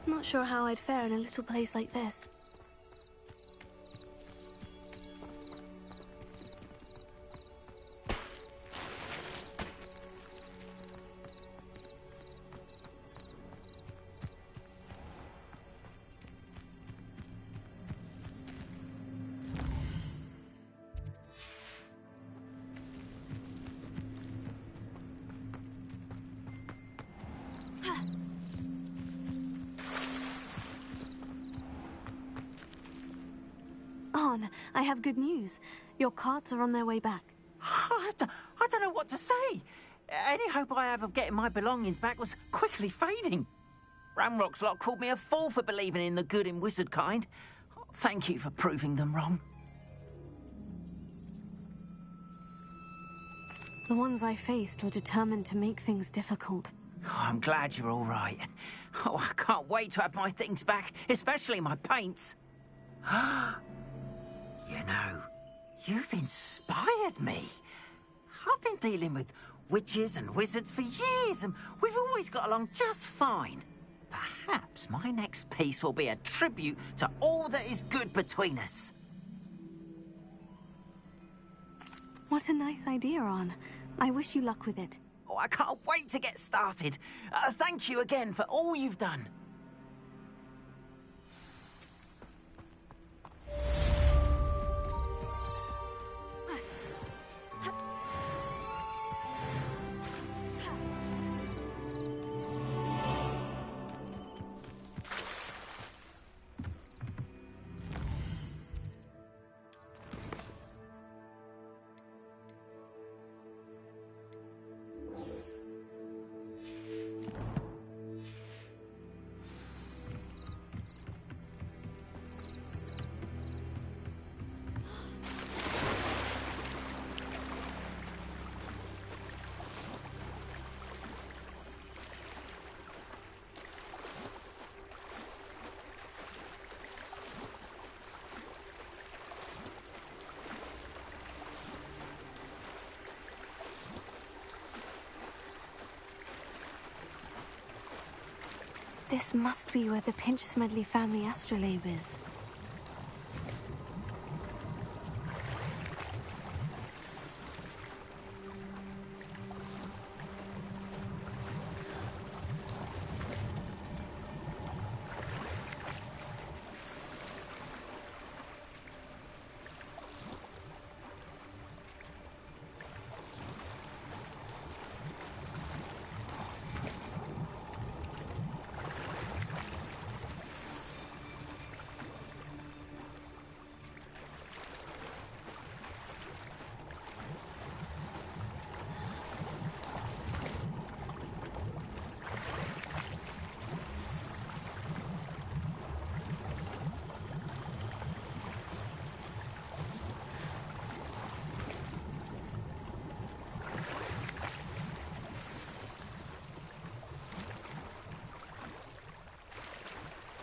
Not sure how I'd fare in a little place like this. Arn, I have good news. Your carts are on their way back. I don't know what to say. Any hope I have of getting my belongings back was quickly fading. Ramrock's lot called me a fool for believing in the good in wizard kind. Thank you for proving them wrong. The ones I faced were determined to make things difficult. Oh, I'm glad you're all right. Oh, I can't wait to have my things back, especially my paints. You know, you've inspired me. I've been dealing with witches and wizards for years, and we've always got along just fine. Perhaps my next piece will be a tribute to all that is good between us. What a nice idea, Arn. I wish you luck with it. Oh, I can't wait to get started. Thank you again for all you've done. This must be where the Pinch-Smedley family astrolabe is.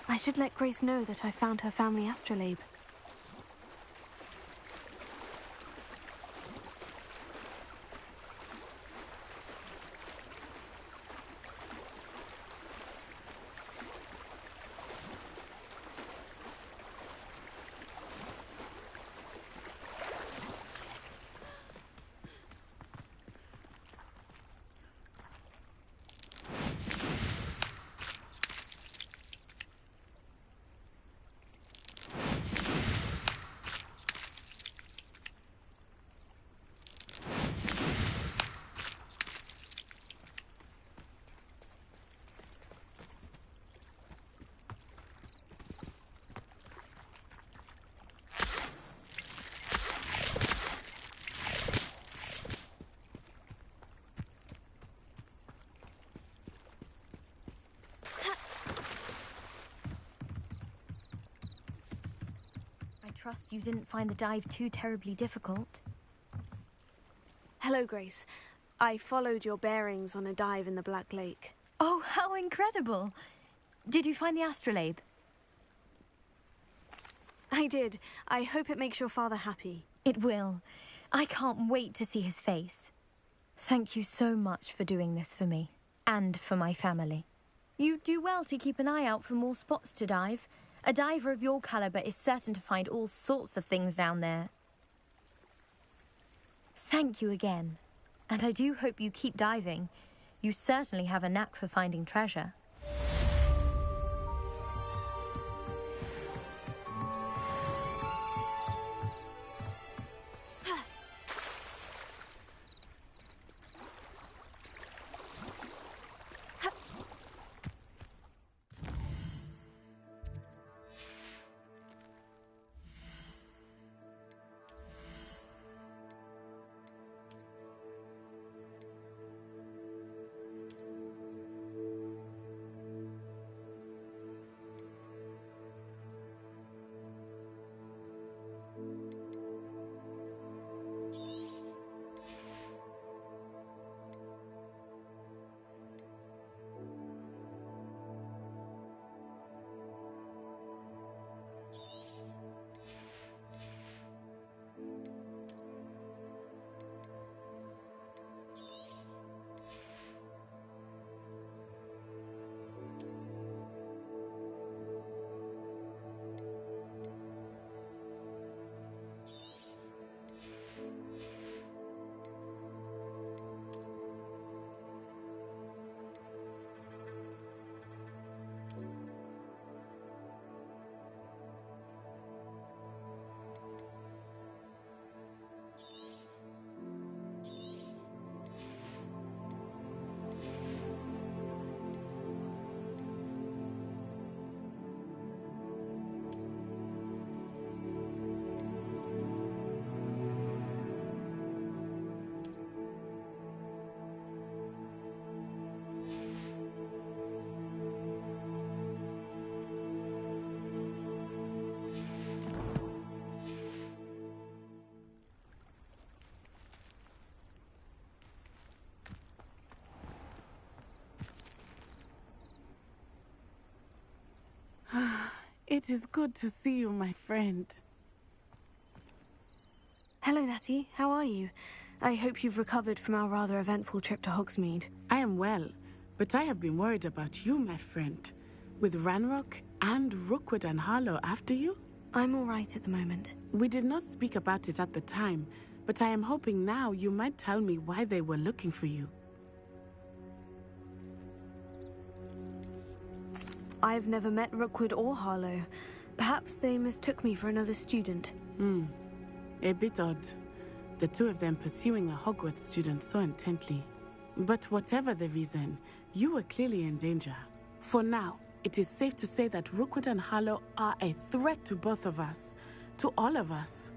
I should let Grace know that I found her family astrolabe. Trust you didn't find the dive too terribly difficult. Hello, Grace. I followed your bearings on a dive in the Black Lake. Oh, how incredible! Did you find the astrolabe? I did. I hope it makes your father happy. It will. I can't wait to see his face. Thank you so much for doing this for me, and for my family. You do well to keep an eye out for more spots to dive. A diver of your caliber is certain to find all sorts of things down there. Thank you again. And I do hope you keep diving. You certainly have a knack for finding treasure. It is good to see you, my friend. Hello, Natty. How are you? I hope you've recovered from our rather eventful trip to Hogsmeade. I am well, but I have been worried about you, my friend. With Ranrock and Rookwood and Harlow after you? I'm all right at the moment. We did not speak about it at the time, but I am hoping now you might tell me why they were looking for you. I've never met Rookwood or Harlow. Perhaps they mistook me for another student. A bit odd. The two of them pursuing a Hogwarts student so intently. But whatever the reason, you were clearly in danger. For now, it is safe to say that Rookwood and Harlow are a threat to both of us. To all of us.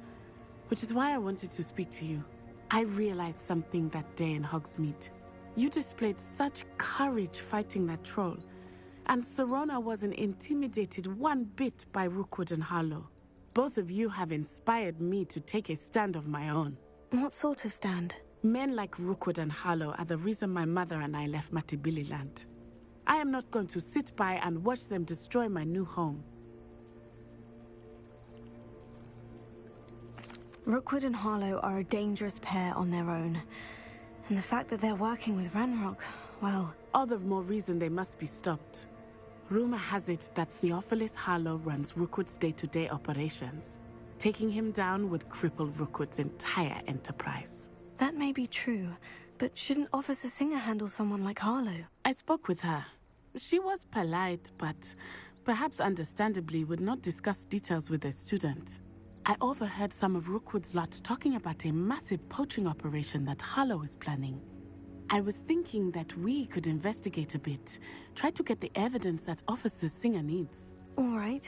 Which is why I wanted to speak to you. I realized something that day in Hogsmeade. You displayed such courage fighting that troll. And Serona wasn't intimidated one bit by Rookwood and Harlow. Both of you have inspired me to take a stand of my own. What sort of stand? Men like Rookwood and Harlow are the reason my mother and I left Matabeleland. I am not going to sit by and watch them destroy my new home. Rookwood and Harlow are a dangerous pair on their own. And the fact that they're working with Ranrock, well... All the more reason they must be stopped. Rumor has it that Theophilus Harlow runs Rookwood's day-to-day operations. Taking him down would cripple Rookwood's entire enterprise. That may be true, but shouldn't Officer Singer handle someone like Harlow? I spoke with her. She was polite, but perhaps understandably would not discuss details with a student. I overheard some of Rookwood's lot talking about a massive poaching operation that Harlow is planning. I was thinking that we could investigate a bit, try to get the evidence that Officer Singer needs. All right.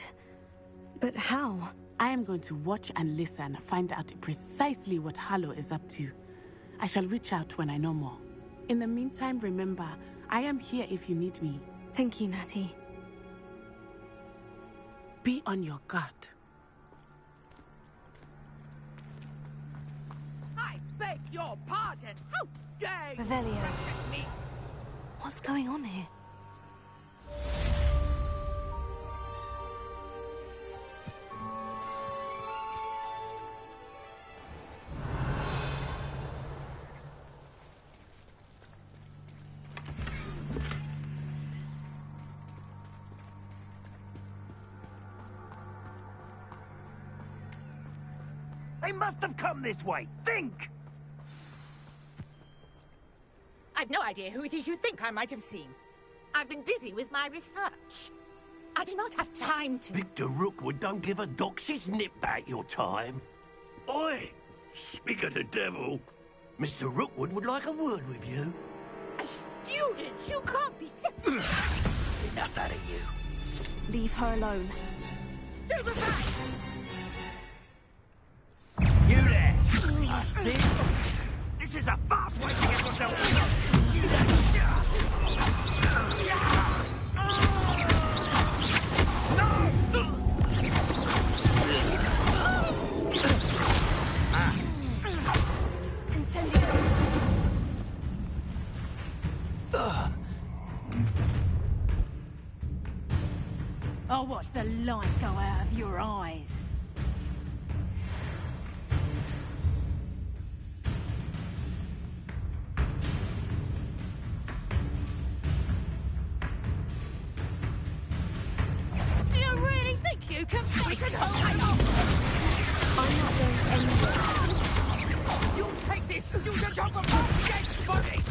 But how? I am going to watch and listen, find out precisely what Harlow is up to. I shall reach out when I know more. In the meantime, remember, I am here if you need me. Thank you, Natty. Be on your guard. I beg your pardon. How dare you Revelio. threaten me? What's going on here? They must have come this way. Think! I've no idea who it is you think I might have seen. I've been busy with my research. I do not have time to... Victor Rookwood don't give a doxy's nip back your time. Oi! Speak of the devil. Mr. Rookwood would like a word with you. A student? You can't be serious. Enough out of you. Leave her alone. Stupefy! You there! I see. This is a fast way to get yourself... I'll watch the light go out of your eyes. Do you really think you can make it all right off? I'm not going anywhere. You'll take this student off of my dead body!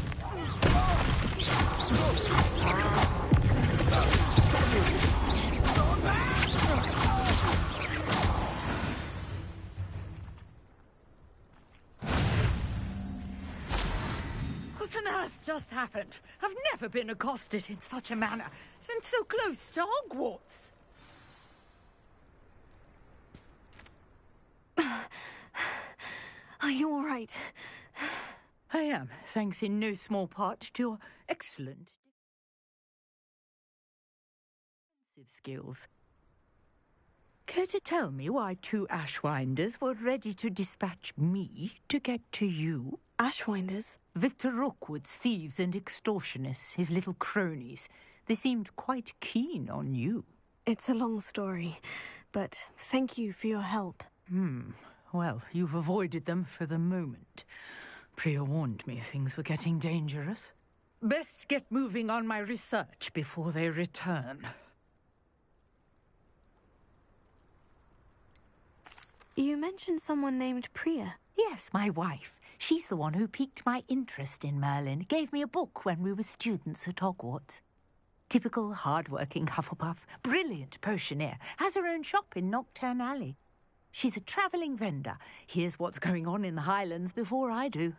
What on earth just happened? I've never been accosted in such a manner, and so close to Hogwarts. Are you all right? I am, thanks in no small part to your excellent defensive skills. Care to tell me why 2 Ashwinders were ready to dispatch me to get to you? Ashwinders? Victor Rookwood's thieves and extortionists, his little cronies. They seemed quite keen on you. It's a long story, but thank you for your help. Well, you've avoided them for the moment. Priya warned me things were getting dangerous. Best get moving on my research before they return. You mentioned someone named Priya. Yes, my wife. She's the one who piqued my interest in Merlin. Gave me a book when we were students at Hogwarts. Typical hard-working Hufflepuff, brilliant potioneer, has her own shop in Nocturne Alley. She's a travelling vendor. Hears what's going on in the Highlands before I do.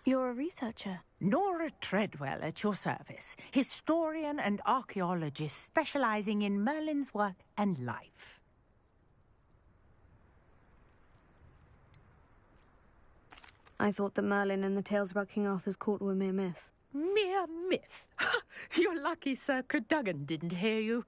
You're a researcher. Nora Treadwell at your service. Historian and archaeologist specialising in Merlin's work and life. I thought that Merlin and the tales about King Arthur's court were mere myth. Mere myth? You're lucky Sir Cadogan didn't hear you.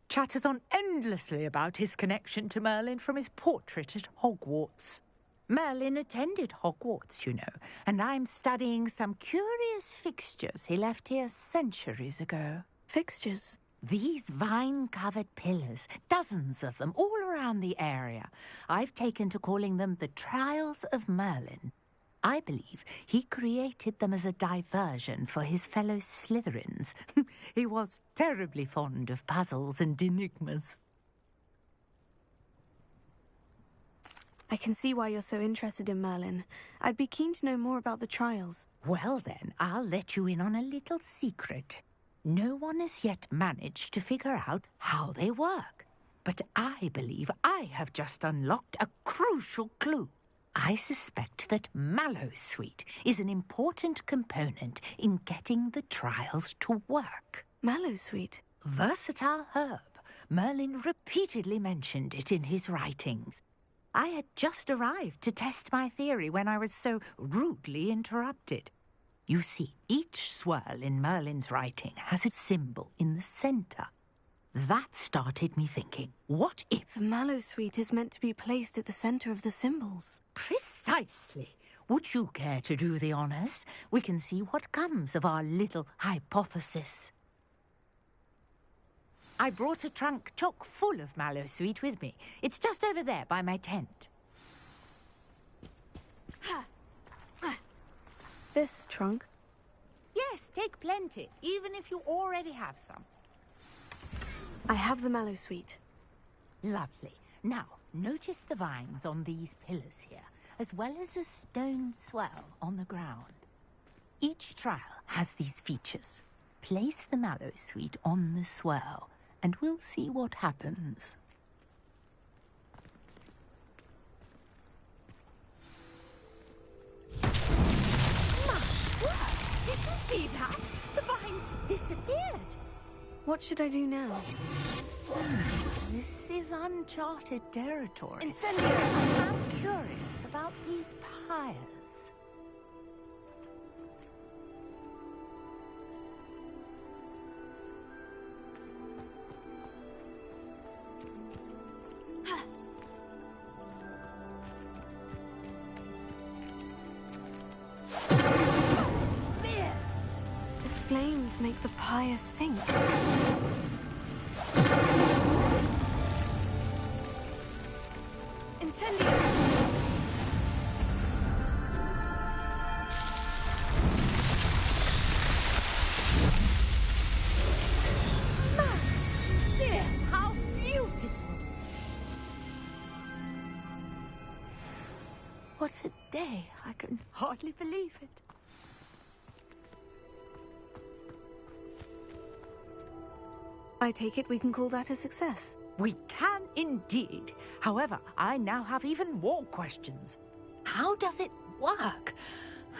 Chatters on endlessly about his connection to Merlin from his portrait at Hogwarts. Merlin attended Hogwarts, you know, and I'm studying some curious fixtures he left here centuries ago. Fixtures? These vine-covered pillars, dozens of them, all around the area. I've taken to calling them the Trials of Merlin. I believe he created them as a diversion for his fellow Slytherins. He was terribly fond of puzzles and enigmas. I can see why you're so interested in Merlin. I'd be keen to know more about the trials. Well then, I'll let you in on a little secret. No one has yet managed to figure out how they work. But I believe I have just unlocked a crucial clue. I suspect that Mallowsweet is an important component in getting the trials to work. Mallowsweet? Versatile herb. Merlin repeatedly mentioned it in his writings. I had just arrived to test my theory when I was so rudely interrupted. You see, each swirl in Merlin's writing has a symbol in the centre. That started me thinking, what if... The Mallowsweet is meant to be placed at the centre of the symbols. Precisely. Would you care to do the honours? We can see what comes of our little hypothesis. I brought a trunk chock full of Mallowsweet with me. It's just over there by my tent. This trunk? Yes, take plenty, even if you already have some. I have the Mallowsweet. Lovely. Now, Notice the vines on these pillars here, as well as a stone swell on the ground. Each trial has these features. Place the mallow sweet on the swell, and we'll see what happens. Did you see that? The vines disappeared. What should I do now? This is uncharted territory. Incendio! I'm curious about these pyres. The flames make the pyre sink. Incendio! There, how beautiful! What a day! I can hardly believe it. I take it we can call that a success. We can indeed. However, I now have even more questions. How does it work?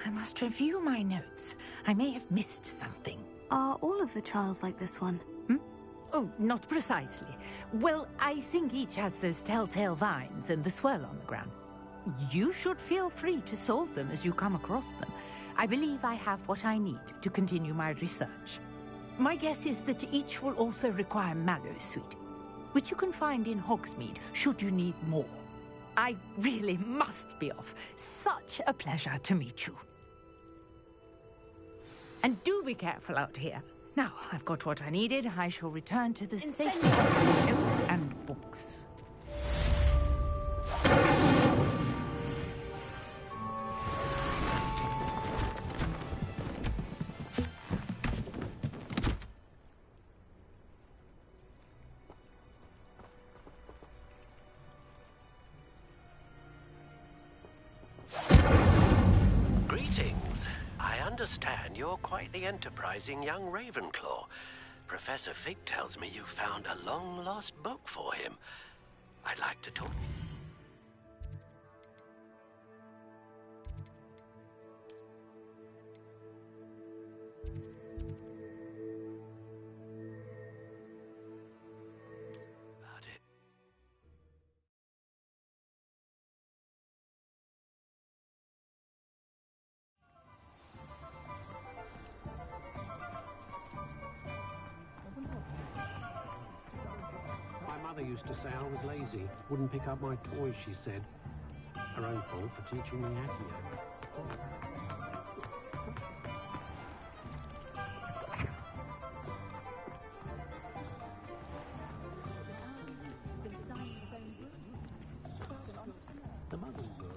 I must review my notes. I may have missed something. Are all of the trials like this one? Oh, not precisely. Well, I think each has those telltale vines and the swirl on the ground. You should feel free to solve them as you come across them. I believe I have what I need to continue my research. My guess is that each will also require mallow sweet, which you can find in Hogsmeade should you need more. I really must be off. Such a pleasure to meet you. And do be careful out here. Now, I've got what I needed. I shall return to the safety of my notes and books. Greetings. I understand you're quite the enterprising young Ravenclaw. Professor Fig tells me you found a long-lost book for him. I'd like to talk. About it. My mother used to say I was lazy, wouldn't pick up my toys, she said. Her own fault for teaching me Accio. The mother's girl.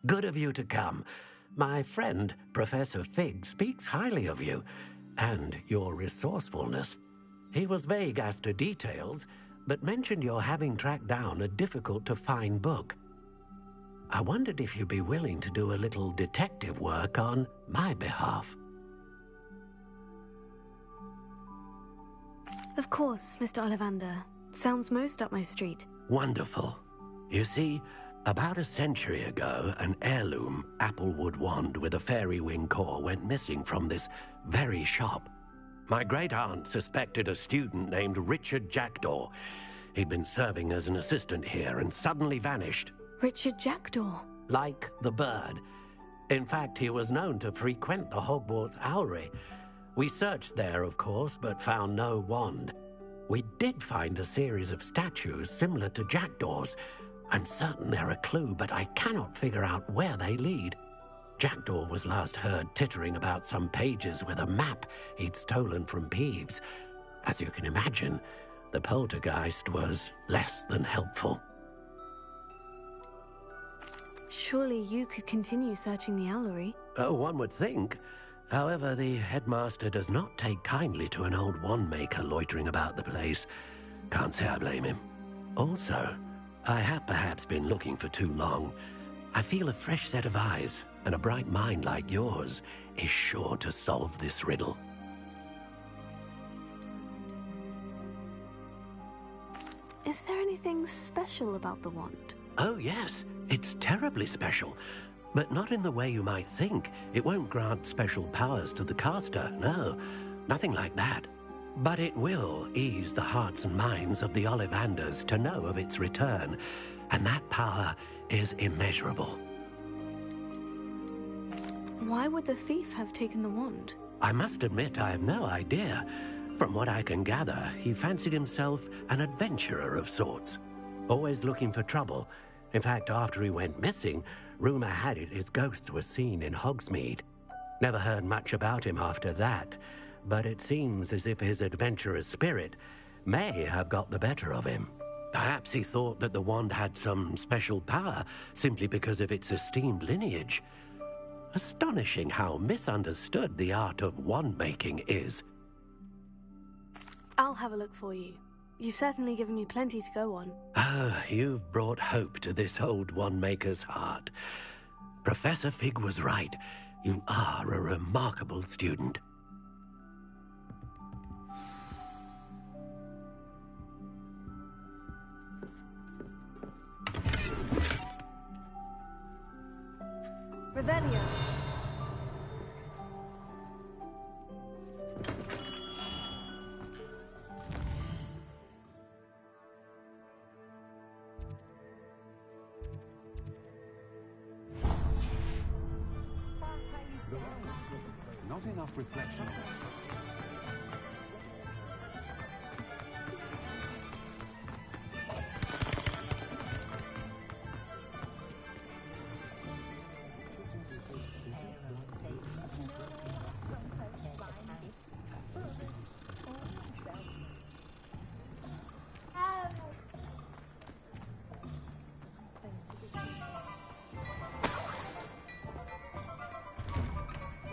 Good of you to come. My friend, Professor Fig, speaks highly of you and your resourcefulness. He was vague as to details, but mentioned your having tracked down a difficult-to-find book. I wondered if you'd be willing to do a little detective work on my behalf. Of course, Mr. Ollivander. Sounds most up my street. Wonderful. You see, About a century ago, an heirloom applewood wand with a fairy wing core went missing from this very shop. My great-aunt suspected a student named Richard Jackdaw. He'd been serving as an assistant here and suddenly vanished. Richard Jackdaw? Like the bird. In fact, he was known to frequent the Hogwarts Owlery. We searched there, of course, but found no wand. We did find a series of statues similar to Jackdaw's. I'm certain they're a clue, but I cannot figure out where they lead. Jackdaw was last heard tittering about some pages with a map he'd stolen from Peeves. As you can imagine, the poltergeist was less than helpful. Surely you could continue searching the Owlery. Oh, one would think. However, the headmaster does not take kindly to an old wand-maker loitering about the place. Can't say I blame him. Also, I have perhaps been looking for too long. I feel a fresh set of eyes, and a bright mind like yours is sure to solve this riddle. Is there anything special about the wand? Oh, yes. It's terribly special. But not in the way you might think. It won't grant special powers to the caster, no. Nothing like that. But it will ease the hearts and minds of the Ollivanders to know of its return, and that power is immeasurable. Why would the thief have taken the wand? I must admit I have no idea. From what I can gather, he fancied himself an adventurer of sorts. Always looking for trouble. In fact, after he went missing, rumor had it his ghost was seen in Hogsmeade. Never heard much about him after that, but it seems as if his adventurous spirit may have got the better of him. Perhaps he thought that the wand had some special power simply because of its esteemed lineage. Astonishing how misunderstood the art of wand-making is. I'll have a look for you. You've certainly given me plenty to go on. Ah, you've brought hope to this old wand-maker's heart. Professor Fig was right. You are a remarkable student. Revelio. Not enough reflection.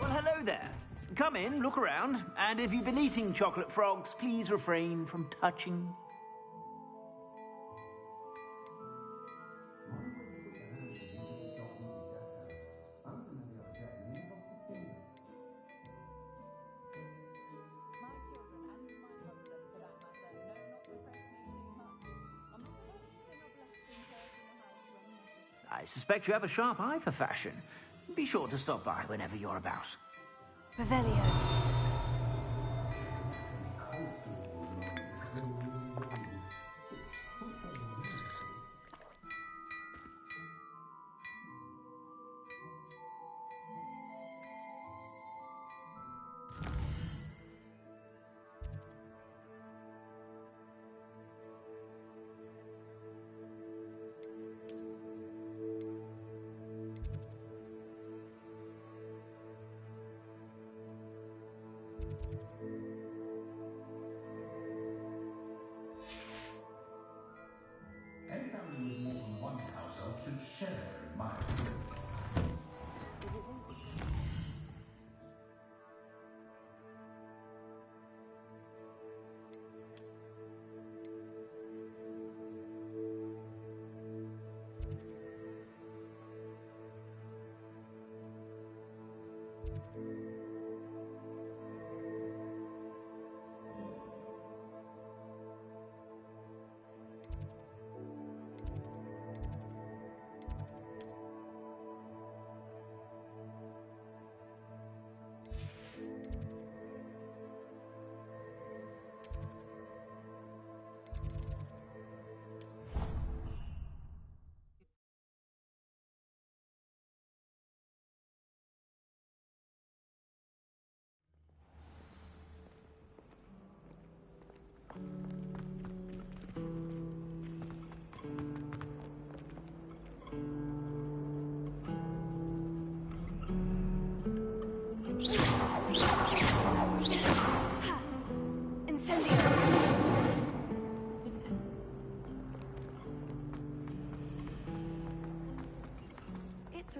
Well, hello there. Come in, look around, and if you've been eating chocolate frogs, please refrain from touching. I suspect you have a sharp eye for fashion. Be sure to stop by whenever you're about. Revelio. Any family with more than one house elf should share in my opinion.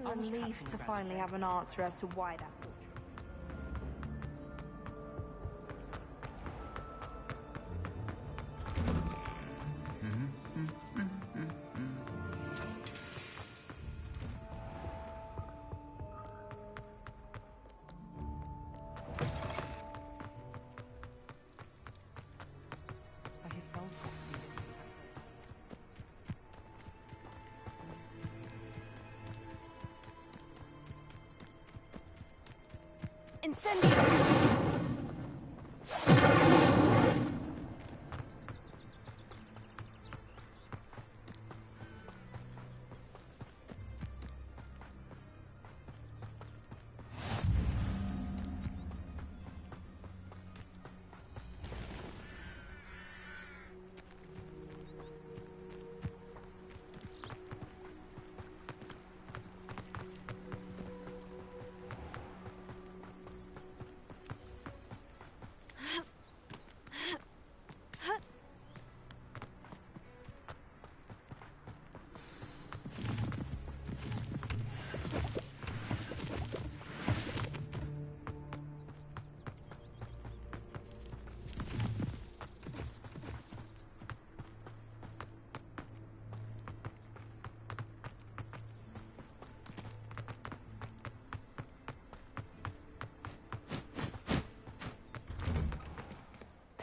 a relief to finally have an answer as to why that portrait. Incendio!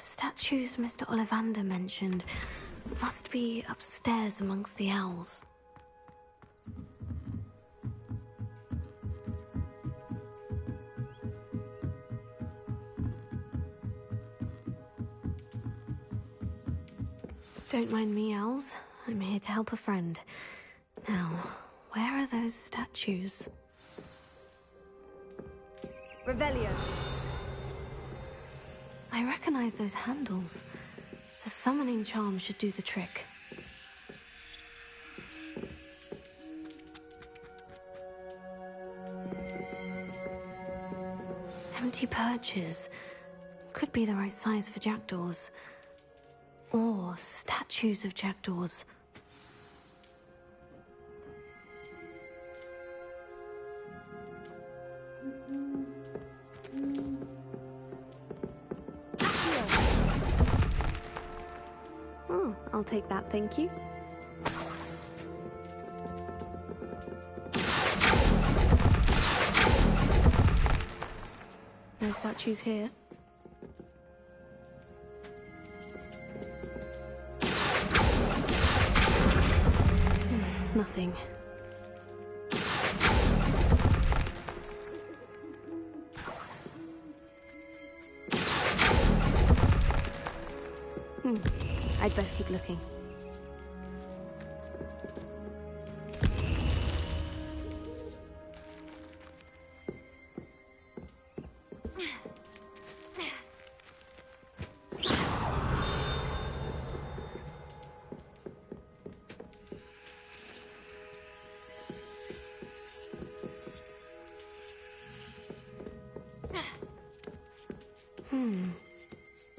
Statues Mr. Ollivander mentioned must be upstairs amongst the owls. Don't mind me, owls. I'm here to help a friend. Now, where are those statues? Revelio! I recognize those handles. The summoning charm should do the trick. Empty perches. Could be the right size for jackdaws. Or statues of jackdaws. Oh, I'll take that, thank you. No statues here. Nothing. I'd best keep looking.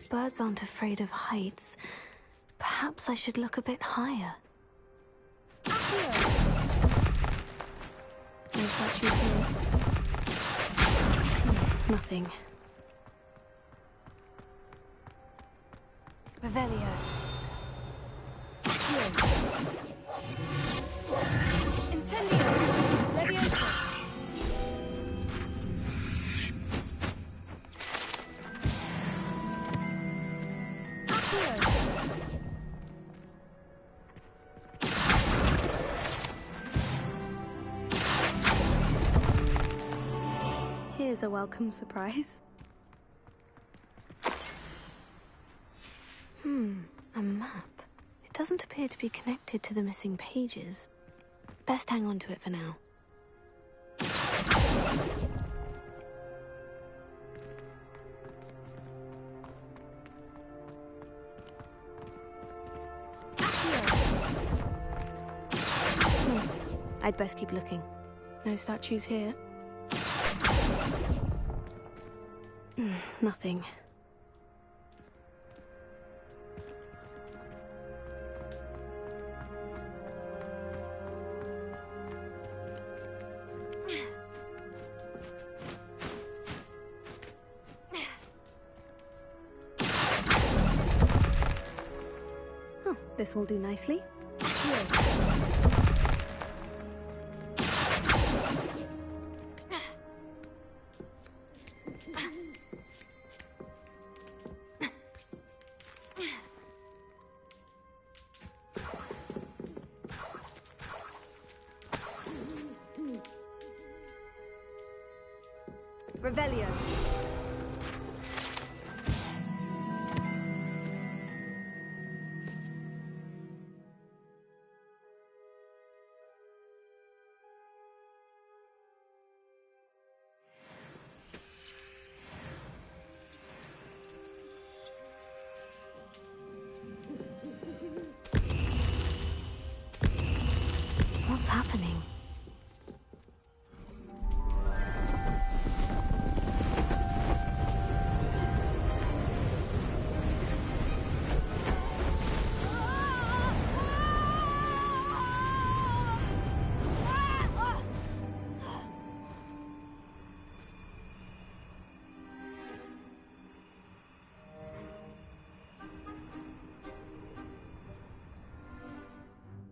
Birds aren't afraid of heights. Perhaps I should look a bit higher. No statues here. Nothing. Revelio. Incendio. Leviosa. Here's a welcome surprise. A map. It doesn't appear to be connected to the missing pages. Best hang on to it for now. I'd best keep looking. No statues here. Nothing. This will do nicely. Here. Revelio. What's happening?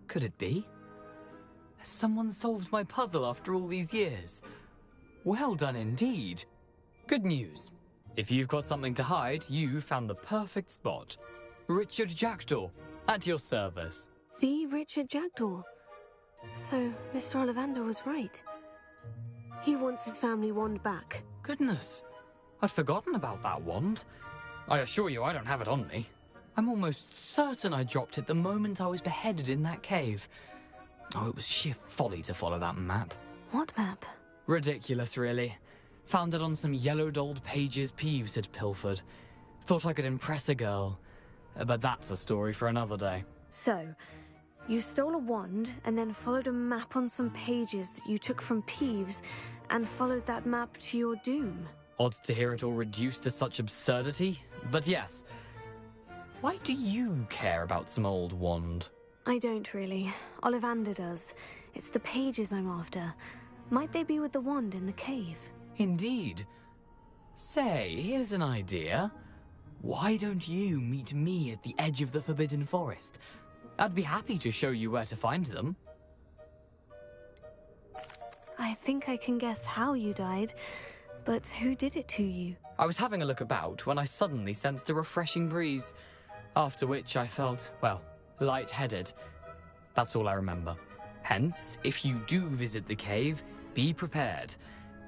Could it be? Has someone solved my puzzle after all these years? Well done indeed. Good news. If you've got something to hide, you found the perfect spot. Richard Jackdaw, at your service. The Richard Jackdaw. So, Mr. Ollivander was right. He wants his family wand back. Goodness, I'd forgotten about that wand. I assure you I don't have it on me. I'm almost certain I dropped it the moment I was beheaded in that cave. Oh, it was sheer folly to follow that map. What map? Ridiculous, really. Found it on some yellowed old pages Peeves had pilfered. Thought I could impress a girl. But that's a story for another day. So, you stole a wand and then followed a map on some pages that you took from Peeves and followed that map to your doom. Odd to hear it all reduced to such absurdity, but yes. Why do you care about some old wand? I don't really. Ollivander does. It's the pages I'm after. Might they be with the wand in the cave? Indeed. Say, here's an idea. Why don't you meet me at the edge of the Forbidden Forest? I'd be happy to show you where to find them. I think I can guess how you died, but who did it to you? I was having a look about when I suddenly sensed a refreshing breeze, after which I felt, well, lightheaded. That's all I remember. Hence, if you do visit the cave, be prepared.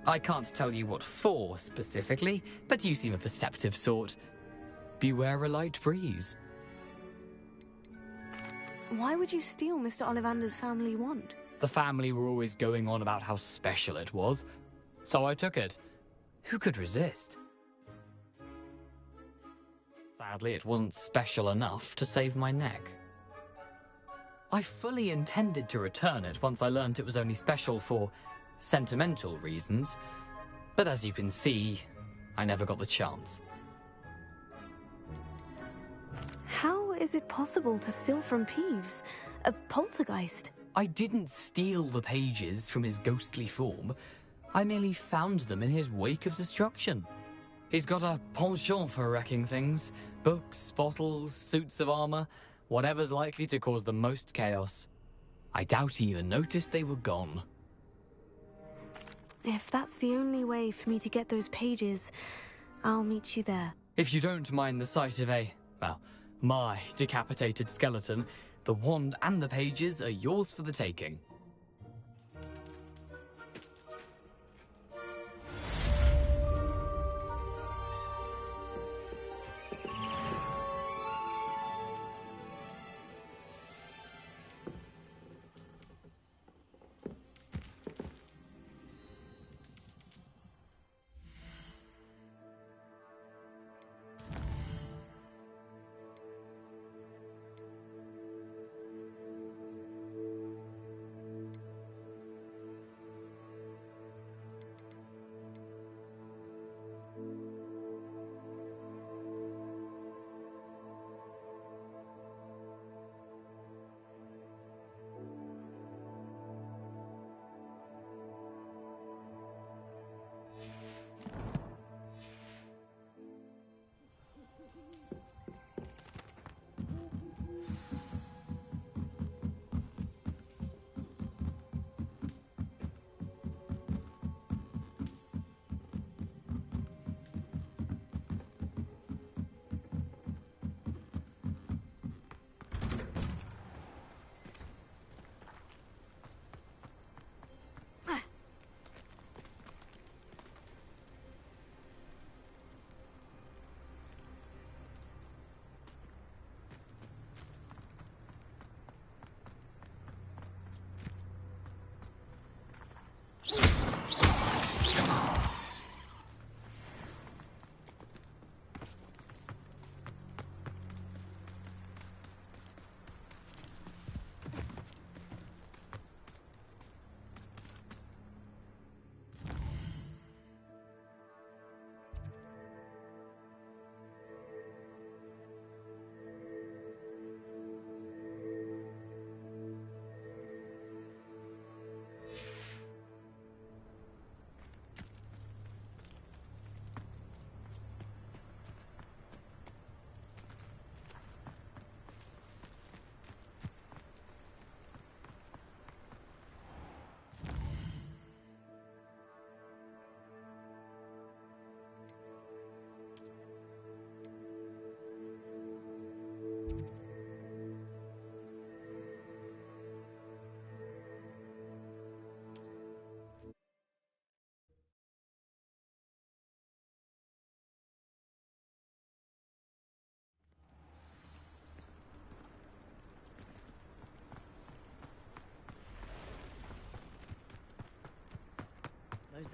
I can't tell you what for specifically, but you seem a perceptive sort. Beware a light breeze. Why would you steal Mr. Ollivander's family wand? The family were always going on about how special it was, so I took it. Who could resist? Sadly, it wasn't special enough to save my neck. I fully intended to return it once I learned it was only special for sentimental reasons, but as you can see, I never got the chance. How is it possible to steal from Peeves? A poltergeist? I didn't steal the pages from his ghostly form. I merely found them in his wake of destruction. He's got a penchant for wrecking things. Books, bottles, suits of armor, whatever's likely to cause the most chaos. I doubt he even noticed they were gone. If that's the only way for me to get those pages, I'll meet you there. If you don't mind the sight of my decapitated skeleton, the wand and the pages are yours for the taking.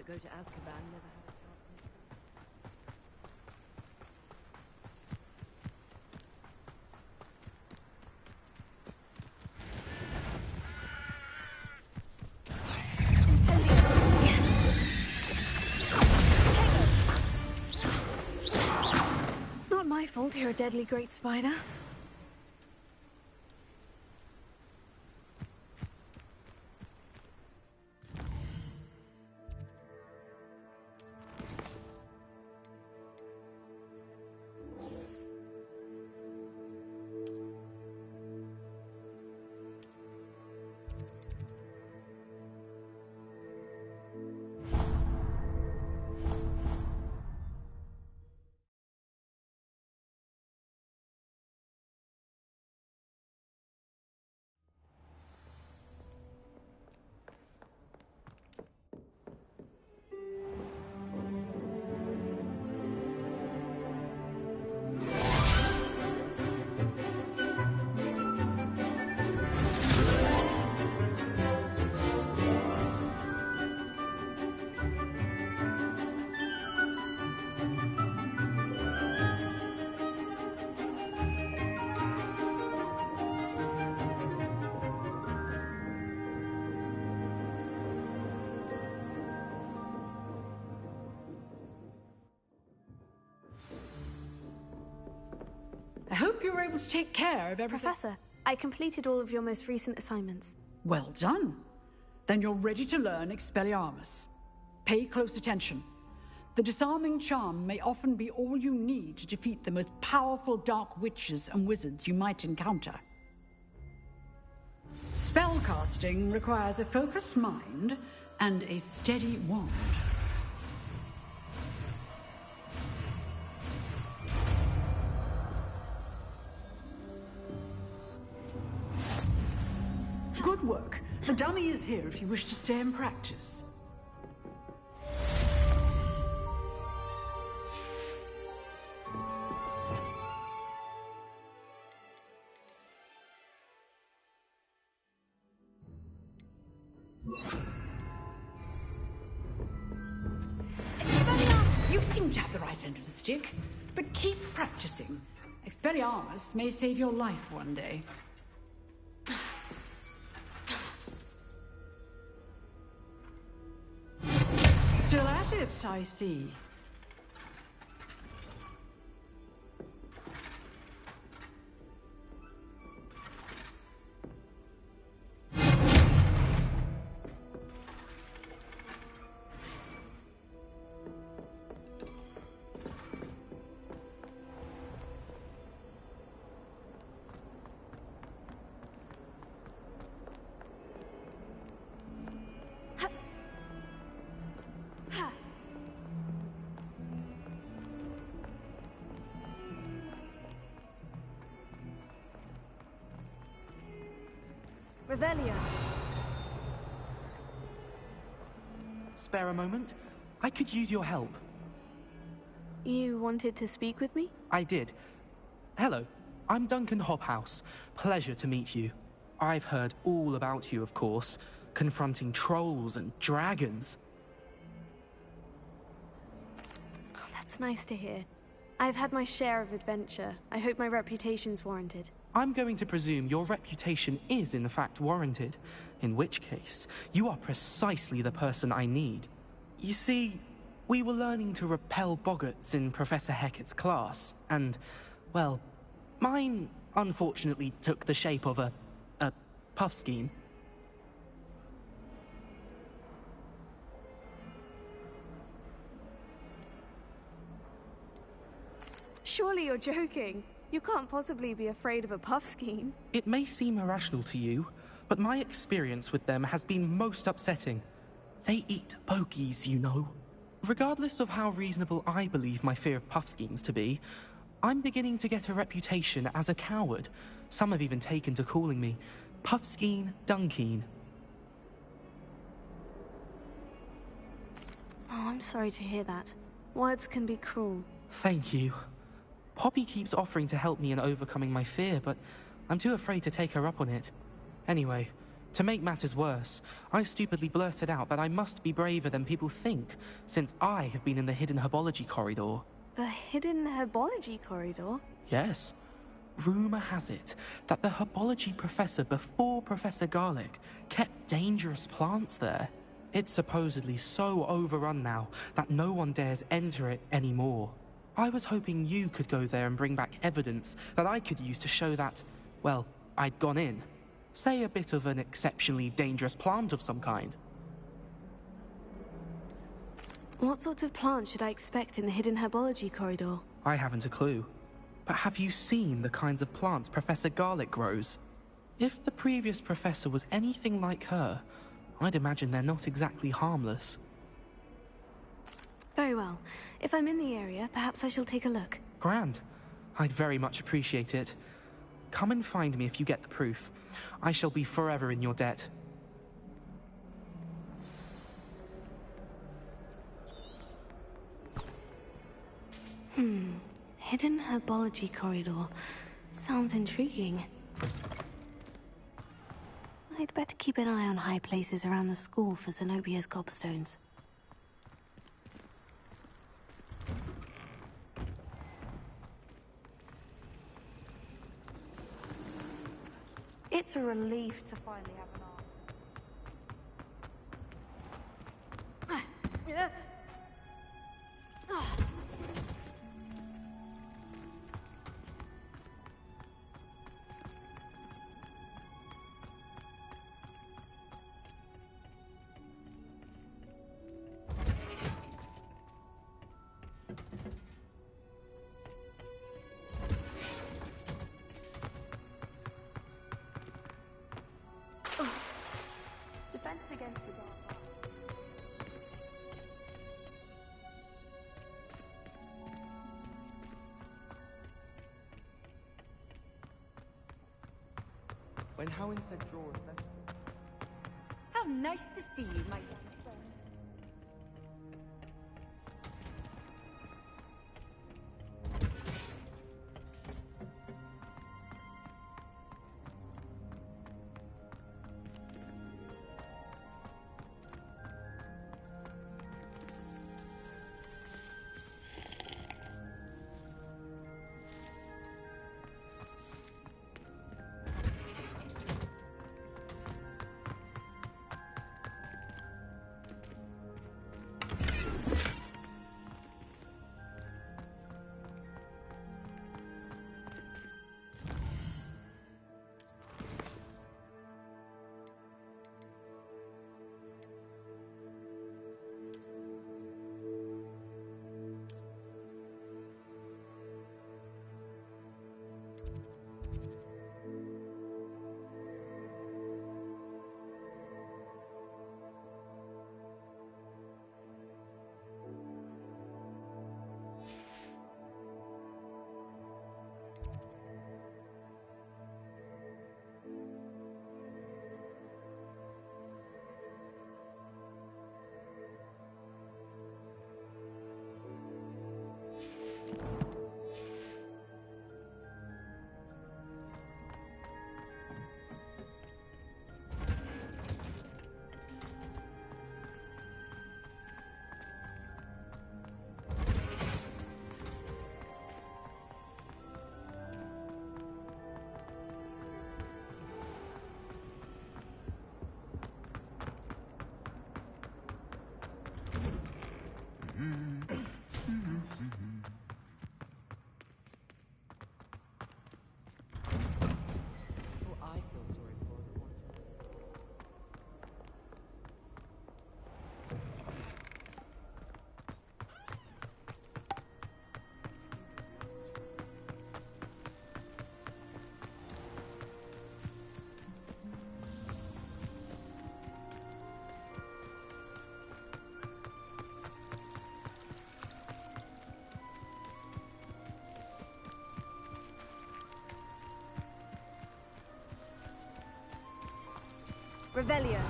go to Azkaban never had a Not my fault you're a deadly great spider. I hope you were able to take care of everything. Professor, I completed all of your most recent assignments. Well done. Then you're ready to learn Expelliarmus. Pay close attention. The disarming charm may often be all you need to defeat the most powerful dark witches and wizards you might encounter. Spellcasting requires a focused mind and a steady wand. Good work. The dummy is here if you wish to stay and practice. You seem to have the right end of the stick, but keep practicing. Expelliarmus may save your life one day. Still at it, I see. Revelio. Spare a moment? I could use your help. You wanted to speak with me? I did. Hello, I'm Duncan Hobhouse. Pleasure to meet you. I've heard all about you, of course, confronting trolls and dragons. Oh, that's nice to hear. I've had my share of adventure. I hope my reputation's warranted. I'm going to presume your reputation is in fact warranted, in which case, you are precisely the person I need. You see, we were learning to repel boggarts in Professor Hecat's class, and, well, mine unfortunately took the shape of a puffskein. Surely you're joking. You can't possibly be afraid of a puffskein. It may seem irrational to you, but my experience with them has been most upsetting. They eat bogies, you know. Regardless of how reasonable I believe my fear of puffskeins to be, I'm beginning to get a reputation as a coward. Some have even taken to calling me Puffskein Dunkeen. Oh, I'm sorry to hear that. Words can be cruel. Thank you. Poppy keeps offering to help me in overcoming my fear, but I'm too afraid to take her up on it. Anyway, To make matters worse, I stupidly blurted out that I must be braver than people think, since I have been in the hidden herbology corridor. The hidden herbology corridor? Yes. Rumour has it that the herbology professor before Professor Garlic kept dangerous plants there. It's supposedly so overrun now that no one dares enter it anymore. I was hoping you could go there and bring back evidence that I could use to show that, well, I'd gone in. Say a bit of an exceptionally dangerous plant of some kind. What sort of plant should I expect in the hidden herbology corridor? I haven't a clue. But have you seen the kinds of plants Professor Garlic grows? If the previous professor was anything like her, I'd imagine they're not exactly harmless. Very well. If I'm in the area, perhaps I shall take a look. Grand. I'd very much appreciate it. Come and find me if you get the proof. I shall be forever in your debt. Hidden herbology corridor. Sounds intriguing. I'd better keep an eye on high places around the school for Zenobia's gobstones. It's a relief to finally have an arm. Defense against the dark arts. When Howin said draw a festival. How nice to see you, my young friend. Revelio.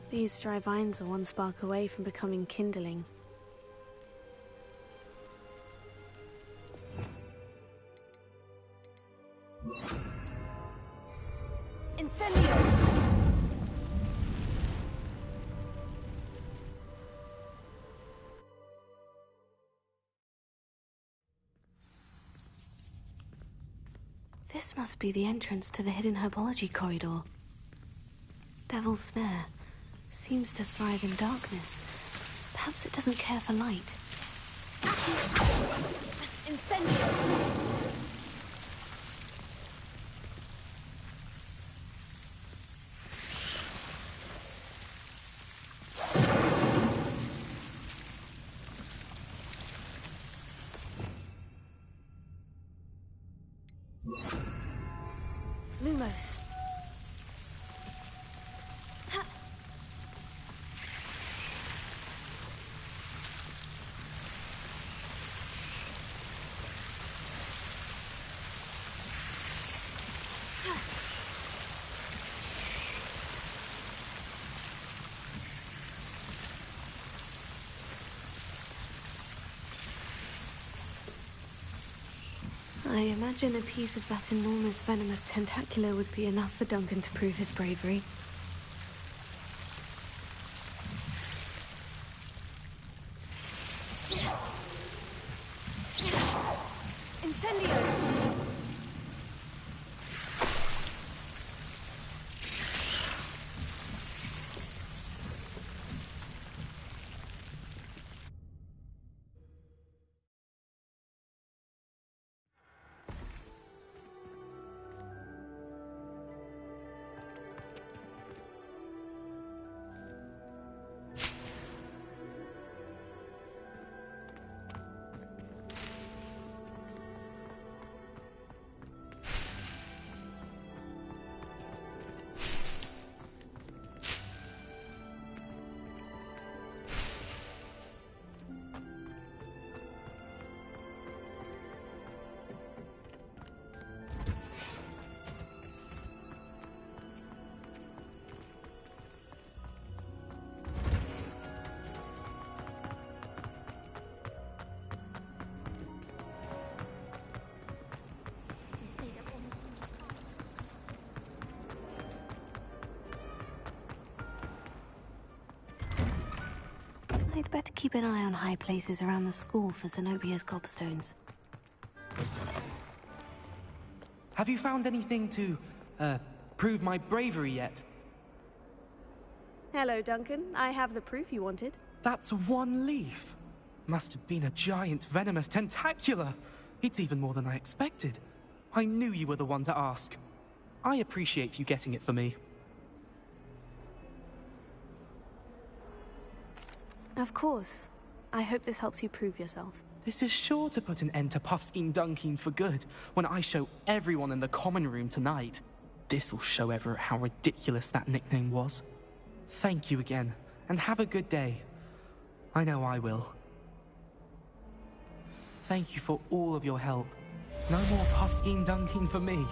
The These dry vines are one spark away from becoming kindling. Incendio! This must be the entrance to the hidden herbology corridor. Devil's Snare seems to thrive in darkness. Perhaps it doesn't care for light. Incendio! Lumos. I imagine a piece of that enormous venomous tentacular would be enough for Duncan to prove his bravery. Incendio! I'd better keep an eye on high places around the school for Zenobia's gobstones. Have you found anything to, prove my bravery yet? Hello, Duncan. I have the proof you wanted. That's one leaf. Must have been a giant venomous tentacula. It's even more than I expected. I knew you were the one to ask. I appreciate you getting it for me. Of course. I hope this helps you prove yourself. This is sure to put an end to Puffskein Dunkin for good when I show everyone in the common room tonight. This'll show Everett how ridiculous that nickname was. Thank you again, and have a good day. I know I will. Thank you for all of your help. No more Puffskein Dunkin for me.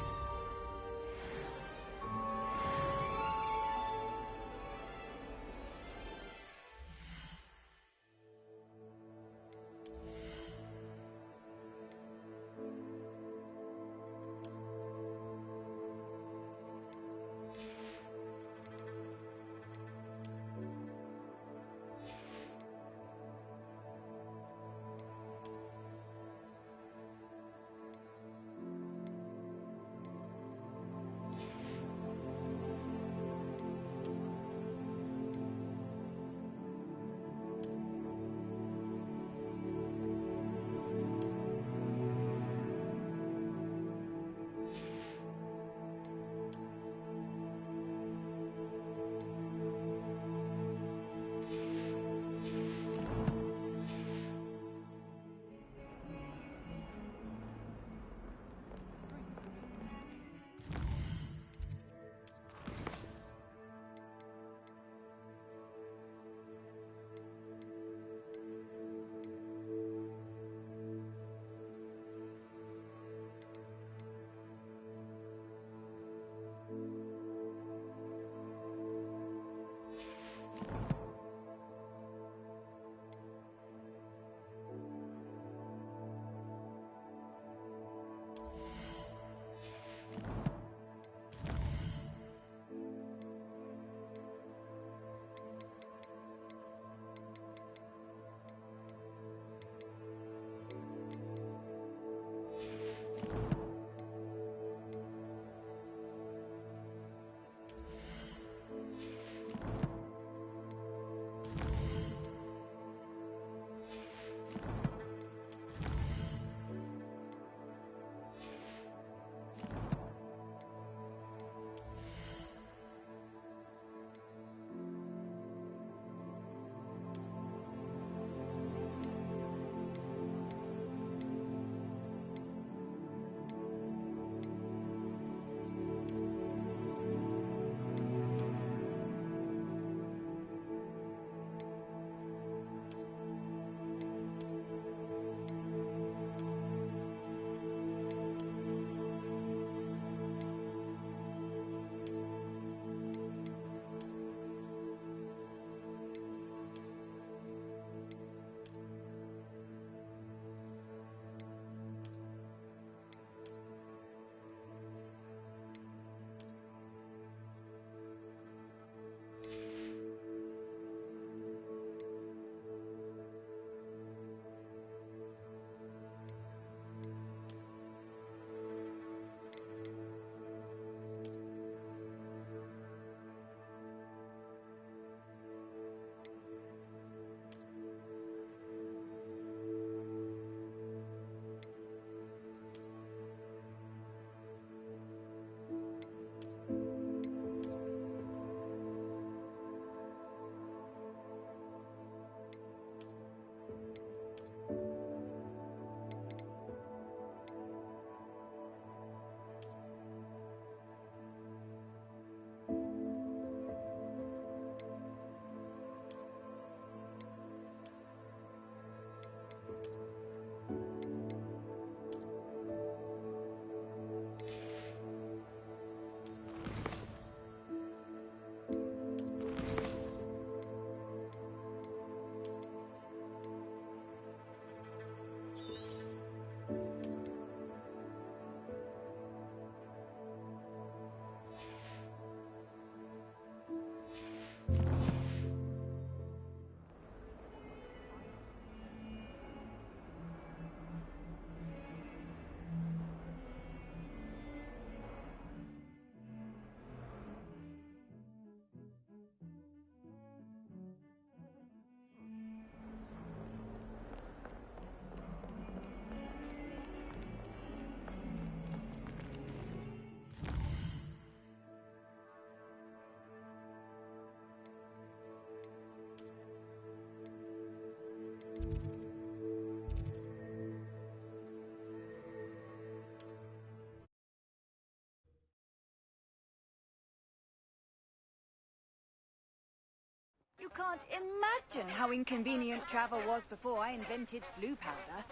You can't imagine how inconvenient travel was before I invented flu powder.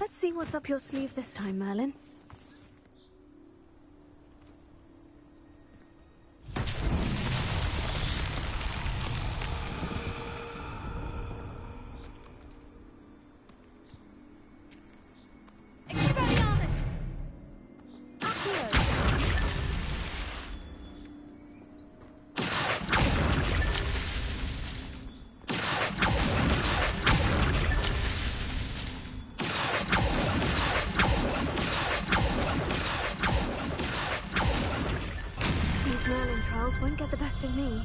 Let's see what's up your sleeve this time, Merlin. Merlin trials won't get the best of me.